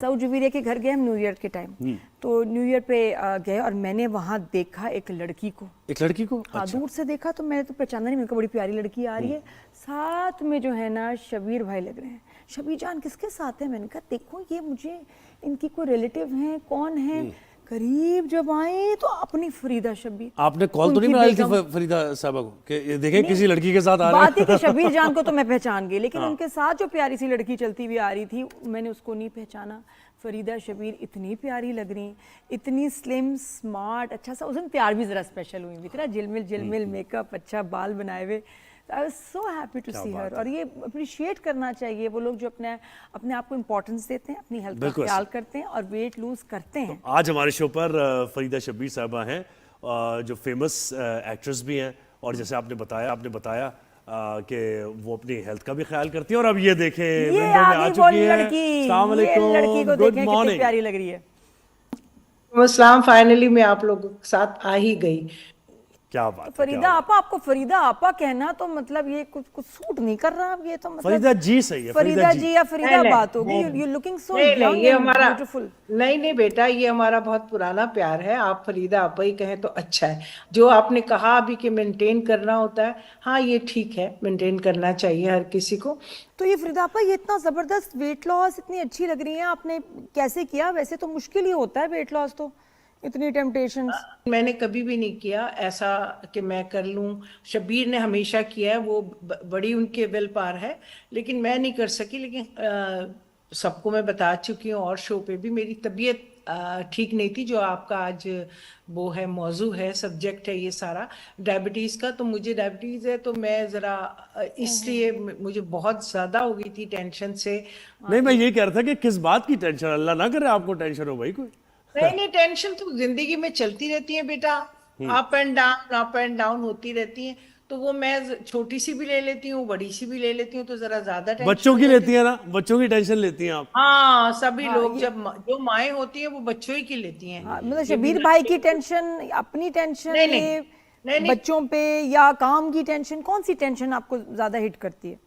सऊद जुबीरिया के घर गए हम न्यू ईयर के टाइम। तो न्यू ईयर पे गए और मैंने वहाँ देखा एक लड़की को। हाँ, अच्छा। दूर से देखा तो मैंने तो पहचाना नहीं, मेरे को बड़ी प्यारी लड़की आ रही है, साथ में जो है ना शबीर भाई लग रहे हैं। शबीर जान किसके साथ है? मैंने कहा देखो ये मुझे इनकी कोई रिलेटिव हैं, कौन है। करीब जब आए तो अपनी फरीदा शबीर। आपने कॉल तो नहीं बनाई थी फरीदा साहबा को कि ये देखें किसी लड़की के साथ आ रहे हैं? बात ही कि शबीर जान को तो मैं पहचान गई, लेकिन उनके साथ जो प्यारी सी लड़की चलती हुई आ रही थी मैंने उसको नहीं पहचाना। फरीदा शबीर इतनी प्यारी लग रही, इतनी स्लिम स्मार्ट, अच्छा सा। उस दिन प्यार भी जरा स्पेशल हुई थी, इतना झिलमिल झिलमिल मेकअप, अच्छा बाल बनाए हुए। I was so happy to see her. और ये अप्रिशिएट करना चाहिए वो लोग जो अपने आप को इम्पोर्टेंस देते हैं, अपनी हेल्थ का ख्याल करते हैं और वेट लूज करते हैं। तो आज हमारे शो पर फरीदा शबीर साहबा हैं जो फेमस एक्ट्रेस भी हैं, और जैसे आपने बताया कि वो अपनी हेल्थ का भी ख्याल करती है। और अब ये देखें ये विंडो में आ चुकी है। अस्सलाम वालेकुम, लड़की को गुड देखें कितनी मॉर्निंग। प्यारी लग रही है। अस्सलाम। फाइनली मैं आप लोगों के साथ आ ही गई। क्या बात है, फरीदा आपा, आपको फरीदा आपा कहना तो मतलब ये कुछ सूट नहीं कर रहा। अब ये तो मतलब फरीदा जी सही है, फरीदा जी या फरीदा नहीं, बात होगी। नहीं, यू लुकिंग सो नहीं, यंग ये एंड हमारा ब्यूटीफुल। नहीं बेटा, ये हमारा बहुत पुराना प्यार है। आप फरीदा आपा ही कहें तो अच्छा है। जो आपने कहा अभी कि मेंटेन करना होता है, हाँ ये ठीक है, मेंटेन करना चाहिए हर किसी को। तो ये फरीदा आपा, ये इतना जबरदस्त वेट लॉस, इतनी अच्छी लग रही है, आपने कैसे किया? वैसे तो मुश्किल ही होता है वेट लॉस, तो इतनी टेम्पटेशंस। मैंने कभी भी नहीं किया ऐसा कि मैं कर लूं। शबीर ने हमेशा किया है, वो बड़ी उनके विल पार है, लेकिन मैं नहीं कर सकी। लेकिन सबको मैं बता चुकी हूँ, और शो पे भी मेरी तबीयत ठीक नहीं थी, जो आपका आज वो है मौजू है, सब्जेक्ट है ये सारा, डायबिटीज का। तो मुझे डायबिटीज है, तो मैं जरा इसलिए मुझे बहुत ज्यादा हो गई थी टेंशन से। नहीं, मैं ये कह रहा था कि किस बात की टेंशन, अल्लाह ना करे आपको टेंशन हो भाई कोई। नहीं, टेंशन तो जिंदगी में चलती रहती है बेटा, अप एंड डाउन होती रहती है। तो वो मैं छोटी सी भी ले लेती हूँ, बड़ी सी भी ले लेती हूँ, तो जरा ज्यादा टेंशन बच्चों हो की जाती लेती है ना, बच्चों की टेंशन लेती हैं आप? हाँ, सभी हाँ, लोग जब जो माएँ होती हैं वो बच्चों ही की लेती हैं। हाँ, मतलब ये शबीर बिना भाई की टेंशन, अपनी टेंशन, नहीं नहीं ये नहीं नहीं, बच्चों पे या काम की टेंशन, कौन सी टेंशन आपको ज्यादा हिट करती है?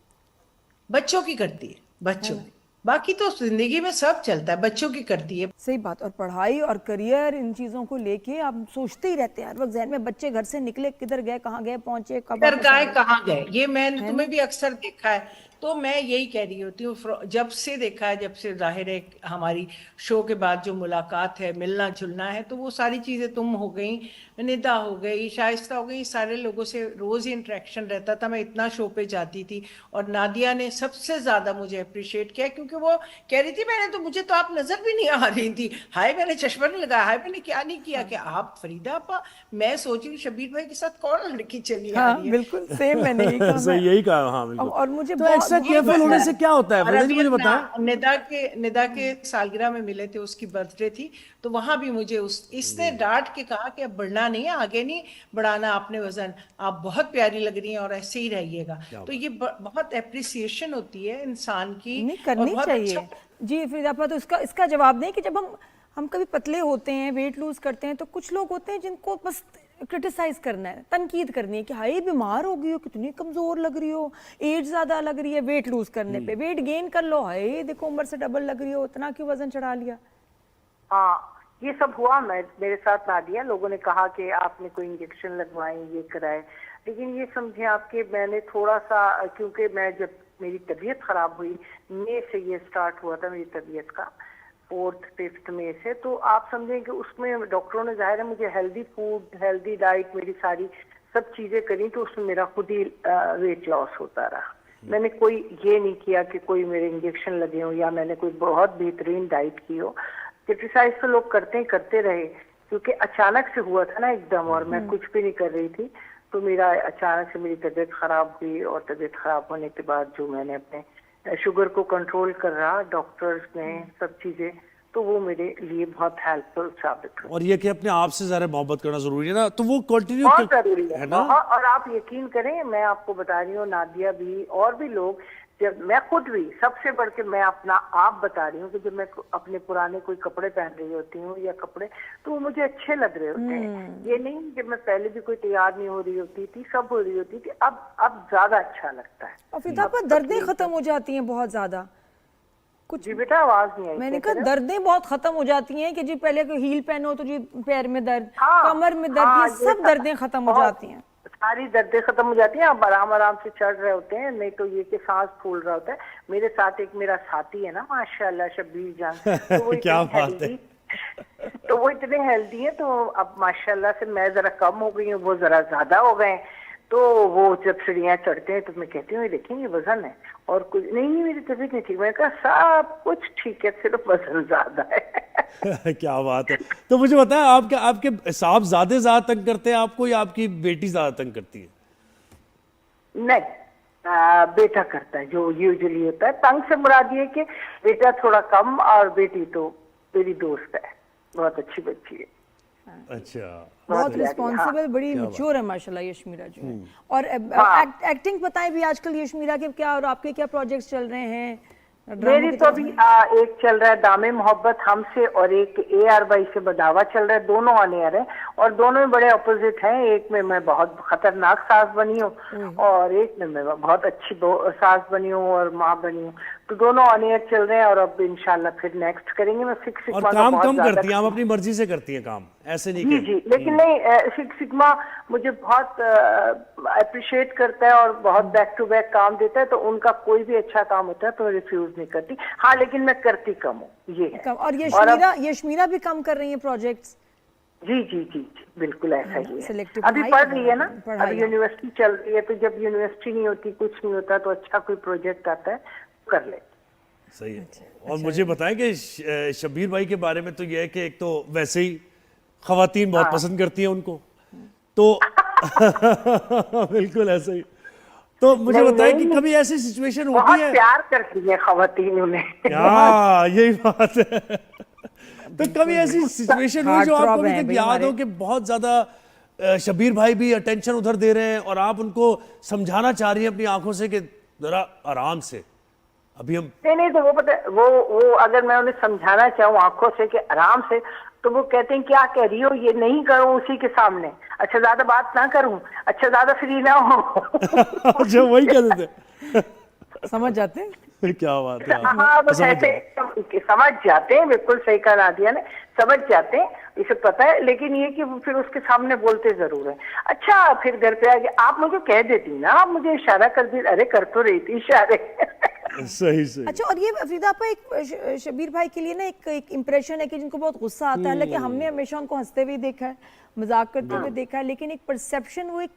बच्चों की करती है, बच्चों की। बाकी तो जिंदगी में सब चलता है, बच्चों की करती है। सही बात। और पढ़ाई और करियर, इन चीजों को लेके आप सोचते ही रहते हैं हर वक्त जहन में, बच्चे घर से निकले, किधर गए, कहाँ गए, पहुंचे, कब किधर वापस आ गए, गए, कहाँ गए, ये मैंने है तुम्हें ना? भी अक्सर देखा है। तो मैं यही कह रही होती हूँ, जब से देखा है, जब से जाहिर है हमारी शो के बाद जो मुलाकात है, मिलना जुलना है, तो वो सारी चीजें, तुम हो गई, निदा हो गई, शाइस्ता हो गई, सारे लोगों से रोज ही इंटरेक्शन रहता था। मैं इतना शो पे जाती थी, और नादिया ने सबसे ज्यादा मुझे अप्रिशिएट किया, क्योंकि वो कह रही थी मैंने तो, मुझे तो आप नजर भी नहीं आ रही थी, हाय मैंने चश्मा नहीं लगाया, हाय मैंने क्या नहीं किया कि आप फरीदा आपा। मैं सोच रही हूँ शबीर भाई के साथ कौन लड़की चली आ रही हाँ है। बिल्कुल सेम, मैंने यही कहा। सही, यही कहा। हाँ बिल्कुल। और मुझे तो एक्स्ट्रा केयरफुल होने से क्या होता है और फरीदा जी, अभी मुझे बताएं। निदा के सालगिरह में मिले थे, उसकी बर्थडे थी, तो वहां भी मुझे इसने डांट के कहा कि अब बढ़ना नहीं है, आगे नहीं बढ़ाना आपने वजन, आप बहुत प्यारी लग रही हैं और ऐसे ही रहिएगा। तो ये बहुत एप्रिसिएशन होती है इंसान की, नहीं और करनी बहुत चाहिए अच्छा। जी फरीदा। तो इसका जवाब दें कि जब हम कभी पतले होते हैं, वेट लूज करते हैं, तो कुछ लोग होते हैं जिनको बस क्रिटिसाइज करना है, तनकीद करनी है कि हाय बीमार हो गई हो, कितनी कमजोर लग रही हो, एज ज्यादा लग रही है वेट लूज करने पे, वेट गेन कर लो, हाय देखो उम्र से डबल लग रही हो, इतना क्यों वजन चढ़ा लिया। हाँ, ये सब हुआ। मेरे साथ नादिया, लोगों ने कहा कि आपने कोई इंजेक्शन लगवाए, ये कराए, लेकिन ये समझे आपके, मैंने थोड़ा सा, क्योंकि मैं जब मेरी तबीयत खराब हुई, मई से ये स्टार्ट हुआ था मेरी तबीयत का, 4th-5th मई से, तो आप समझें कि उसमें डॉक्टरों ने जाहिर है मुझे हेल्दी फूड, हेल्दी डाइट, मेरी सारी सब चीजें करी, तो उसमें मेरा खुद ही वेट लॉस होता रहा। मैंने कोई ये नहीं किया कि कोई मेरे इंजेक्शन लगे हो, या मैंने कोई बहुत बेहतरीन डाइट की हो। क्रिटिसाइज तो लोग करते रहे, क्योंकि अचानक से हुआ था ना एकदम, और मैं कुछ भी नहीं कर रही थी। तो मेरा अचानक से मेरी तबीयत खराब हुई, और तबीयत खराब होने के बाद जो मैंने अपने शुगर को कंट्रोल कर रहा, डॉक्टर्स ने सब चीजें, तो वो मेरे लिए बहुत हेल्पफुल साबित हुई। और ये कि अपने आप से ज़्यादा मोहब्बत करना जरूरी है ना, तो वो कंटिन्यू बहुत जरूरी है ना। और आप यकीन करें, मैं आपको बता रही हूँ, नादिया भी और भी लोग, जब मैं खुद भी, सबसे बढ़ के मैं अपना आप बता रही हूँ कि जब मैं अपने पुराने कोई कपड़े पहन रही होती हूँ या कपड़े, तो वो मुझे अच्छे लग रहे होते हैं। ये नहीं जब मैं पहले भी कोई तैयार नहीं हो रही होती थी, सब हो रही होती थी, अब ज्यादा अच्छा लगता है। और फिर दर्दें खत्म हो जाती हैं बहुत ज्यादा। कुछ जी बेटा आवाज नहीं आई। मैंने क्या कहा कह रहे हो? दर्दें बहुत खत्म हो जाती हैं कि जी पहले को हील पहनो तो जी पैर में दर्द, हाँ, कमर में दर्द, हाँ, ये सब दर्दें खत्म हो बहुत- जाती हैं। सारी दर्दें खत्म हो जाती हैं, आप आराम आराम से चढ़ रहे होते हैं, नहीं तो ये कि सांस फूल रहा होता है। मेरे साथ एक मेरा साथी है ना माशाल्लाह शब्बीर जान, तो वो क्या इतने बात है। हेल्दी तो वो इतने हेल्दी है, तो अब माशाल्लाह से मैं जरा कम हो गई हूँ, वो जरा ज्यादा हो गए हैं। तो वो जब सीढ़ियाँ चढ़ते हैं तो मैं कहती हूँ ये देखिए ये वजन है और कुछ नहीं, मेरी तबीयत नहीं ठीक। मैंने कहा सब कुछ ठीक है, सिर्फ वजन ज्यादा है। क्या बात है। तो मुझे बताएं आपके आपके साहब ज्यादा तंग करते हैं आपको या आपकी बेटी ज्यादा तंग करती है? नहीं, बेटा करता है जो यूजुअली होता है। तंग से मुराद ये कि बेटा थोड़ा कम और बेटी तो मेरी दोस्त है, बहुत अच्छी बच्ची है। अच्छा, बहुत प्यारी, रिस्पॉन्सिबल, बड़ी क्या मैच्योर है माशाल्लाह यशमीरा जो है। और हाँ। एक्टिंग बताएं भी आजकल यशमीरा के क्या और आपके क्या प्रोजेक्ट्स चल रहे हैं? ड्रामों मेरी की तो तरफ अभी हैं? एक चल रहा है दामे मोहब्बत हमसे और एक AR बाई से बदावा चल रहा है, दोनों ऑन एयर है और दोनों में बड़े अपोजिट हैं। एक में मैं बहुत खतरनाक सास बनी हूँ और एक में मैं बहुत अच्छी सास बनी हूँ और माँ बनी हूँ, तो दोनों ऑन एयर चल रहे हैं और अब इंशाल्लाह फिर नेक्स्ट करेंगे। मैं सिक्स और सिग्मा का काम बहुत कम ज्यादा करती हैं आप, अपनी मर्जी से करती हैं काम, ऐसे नहीं जी कि जी, लेकिन नहीं, सिक्स सिग्मा मुझे बहुत अप्रिशिएट करता है और बहुत बैक टू बैक काम देता है, तो उनका कोई भी अच्छा काम होता है तो मैं रिफ्यूज नहीं करती। हाँ, लेकिन मैं करती कम हूँ, ये है। कम। और अब- यशमीरा भी कम कर रही है प्रोजेक्ट्स? जी जी जी जी, बिल्कुल ऐसा ही है। Selective अभी पढ़ाई पढ़ रही है ना, पढ़ाई अभी है। यूनिवर्सिटी चल रही है, तो जब यूनिवर्सिटी नहीं होती, कुछ नहीं होता, तो अच्छा कोई प्रोजेक्ट आता है तो कर ले। सही है। और मुझे बताएं कि शब्बीर भाई के बारे में तो ये है कि एक तो वैसे ही खवातीन बहुत पसंद करती हैं उनको, तो बिल्कुल ऐसे ही। तो मुझे नहीं, बताएं कि नहीं, कभी ऐसी सिचुएशन बहुत होती है? प्यार करती है खवातीन उन्हें। हाँ, यही बात है। तो कभी ऐसी सिचुएशन हुई जो Heartthrob आपको अभी हैं तक भाई याद हो हमारे। कि बहुत ज्यादा शब्बीर भाई भी अटेंशन उधर दे रहे हैं और आप उनको समझाना चाह रही हैं अपनी आंखों से कि जरा आराम से, अभी हम नहीं, तो वो पता है, वो अगर मैं उन्हें समझाना चाहूँ आंखों से कि आराम से, तो वो कहते हैं क्या कह रही हो, ये नहीं करूँ उसी के सामने, अच्छा ज्यादा बात ना करूँ, अच्छा ज्यादा फ्री ना हो। अच्छा, वही कह देते समझ जाते हैं? हैं। क्या बात है। हाँ, बस समझ ऐसे समझ जाते हैं, बिल्कुल सही कहा नादिया ने, समझ जाते हैं, इसे पता है। लेकिन ये कि वो फिर उसके सामने बोलते जरूर है। अच्छा, फिर घर पे आके आप मुझे कह देती ना, आप मुझे इशारा कर दी, अरे कर तो रही थी इशारे। सही सही। अच्छा, और ये फरीदा आपा एक शबीर भाई के लिए ना एक इम्प्रेशन है कि जिनको बहुत गुस्सा आता है, हालांकि हमने हमेशा उनको हंसते हुए देखा है, मजाक करते हुए देखा है, लेकिन एक परसेप्शन, वो एक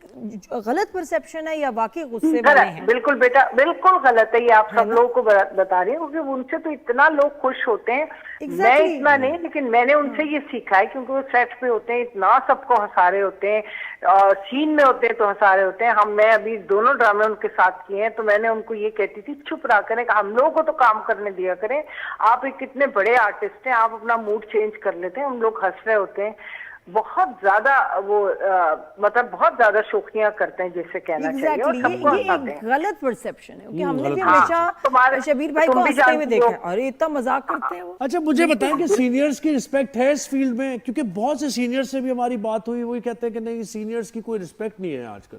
गलत परसेप्शन है या वाकई गुस्से वाले गलत, हैं? बिल्कुल बेटा, बिल्कुल गलत है ये, आप सब लोगों को बता रही हूँ, क्योंकि उनसे तो इतना लोग खुश होते हैं। मैं Exactly. इतना नहीं, लेकिन मैंने उनसे ये सीखा है, क्योंकि वो सेट पे होते हैं, इतना सबको हंसा रहे होते हैं और सीन में होते हैं तो हंसा रहे होते हैं। मैं अभी दोनों ड्रामे उनके साथ किए हैं, तो मैंने उनको ये कहती थी चुप रहा करें, हम लोगों को तो काम करने दिया करें, आप एक कितने बड़े आर्टिस्ट हैं, आप अपना मूड चेंज कर लेते हैं। हम लोग हंस रहे होते हैं, बहुत ज्यादा वो मतलब बहुत ज्यादा शोखियां करते हैं, जैसे कहना चाहिए, और एग्जैक्टली, सबको ये हंसाते एक हैं। गलत परसेप्शन है, क्योंकि हमने भी गलत हमेशा तुम्हारे- शबीर भाई तुम को भी हंसते हुए जानती देखा हो। है, और इतना मजाक करते हैं वो। अच्छा, मुझे बताएं कि सीनियर्स की रिस्पेक्ट है इस फील्ड में, क्योंकि बहुत से सीनियर्स से भी हमारी बात हुई, वही कहते हैं कि नहीं, सीनियर्स की कोई रिस्पेक्ट नहीं है आजकल।